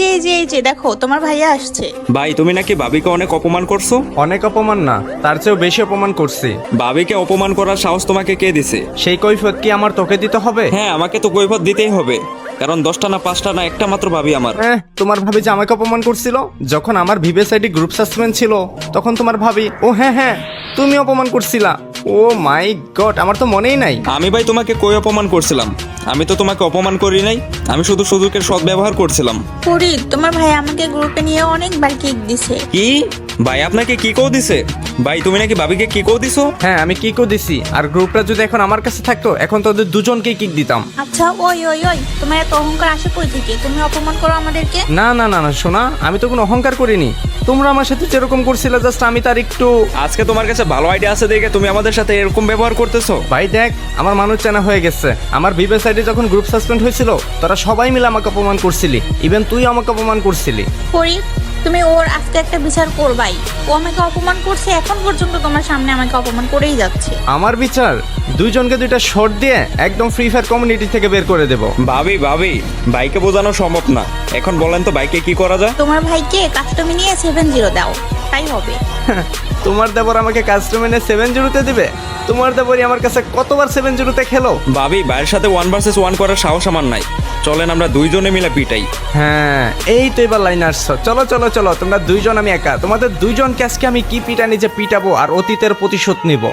এই যে দেখো তোমার ভাইয়া আসছে। ভাই তুমি নাকি ভাবিকে অনেক অপমান করছো? অনেক অপমান না, তার চেয়েও বেশি অপমান করছি। ভাবিকে অপমান করার সাহস তোমাকে কে দিছে? সেই কৈফিয়ত কি আমার তোকে দিতে হবে? হ্যাঁ, আমাকে তো কৈফিয়ত দিতেই হবে, কারণ 10টা না 5টা না একটা মাত্র ভাবি আমার। তোমার ভাবি যে আমাকে অপমান করছিল যখন আমার ভিভেস আইডি গ্রুপ সাসপেন্ড ছিল, তখন তোমার ভাবি ও হ্যাঁ তুমি অপমান করছিলা। ও মাই গড, আমার তো মনেই নাই। আমি ভাই তোমাকে কই অপমান করছিলাম? আমি তো তোমাকে অপমান করি নাই, আমি শুধু সুযোগের সদ্ব্যবহার করছিলাম। ফরিদ, তোমার ভাই আমাকে গ্রুপে নিয়ে অনেকবার কিক দিছে। কি ভাই আপনাকে কি কও দিছে? ভাই তুমি নাকি ভাবিকে কি কও দিছো? হ্যাঁ, আমি কিকও দিছি, আর গ্রুপটা যদি এখন আমার কাছে থাকতো এখন তোদের দুজনকে কিক দিতাম। আচ্ছা ওই তোমার এত অহংকার আসে কই থেকে? তুমি অপমান করো আমাদেরকে। না না না না শোনা, আমি তো কোনো অহংকার করিনি। তোমরা আমার সাথে যেরকম করছিলে জাস্ট আমি তার একটু। আজকে তোমার কাছে ভালো আইডিয়া আছে দেখে তুমি আমাদের সাথে এরকম ব্যবহার করতেছো। ভাই দেখ, আমার মানুষ চেনা হয়ে গেছে। আমার ভিভেস সাইডে যখন গ্রুপ সাসপেন্ড হয়েছিল, তোরা সবাই মিলে আমাকে অপমান করছিলি, ইভেন তুই আমাকে অপমান করছিলি। ফরিদ, তুমি ওর আজকে একটা বিচার করবাই। ও আমাকে অপমান করছে, এখন পর্যন্ত তোমার সামনে আমাকে অপমান করেই যাচ্ছে। আমার বিচার, দুইজনকে দুইটা শর্ট দিয়ে একদম ফ্রি ফায়ার কমিউনিটি থেকে বের করে দেব। ভাবি ভাইকে বোঝানো সম্ভব না। এখন বলেন তো ভাইকে কি করা যায়? তোমার ভাইকে কাস্টমে নিয়ে 7-0 দাও, তাই হবে। তোমার দেবর আমাকে কাস্টমে নিয়ে 7-0-তে দিবে? তোমার দেবরই আমার কাছে কতবার 7-0-তে খেলো। ভাবি ভাইয়ের সাথে 1 ভার্সেস 1 করার সাহস আমার নাই। চলেন আমরা দুইজনে মিলে পিটাই। হ্যাঁ, এই তো এবার লাইন আসছো। চলো চলো চলো, তোমরা দুইজন আমি একা। তোমাদের দুইজনকে আজকে আমি কি পিটানি যে পিটাবো, আর অতীতের প্রতিশোধ নিব।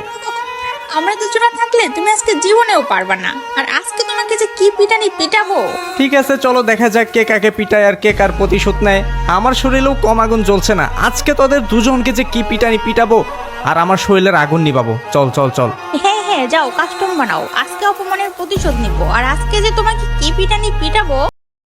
আমরা দুজনে থাকলে তুমি আজকে জীবনেও পারবা না, আর আজকে তোমাকে যে কি পিটানি পিটাবো। ঠিক আছে, চলো দেখা যাক কে কাকে পিটায় আর কে কার প্রতিশোধ নেয়। আমার শরীরেও কম আগুন জ্বলছে না, আজকে তোদের দুজনকে যে কি পিটানি পিটাবো আর আমার শরীরের আগুন নিবাবো। চল চল চল। হ্যাঁ যাও কাস্টম বানাও, আজকে অপমানের প্রতিশোধ নিব, আর আজকে যে তোমাকে কি পিটানি পিটাবো।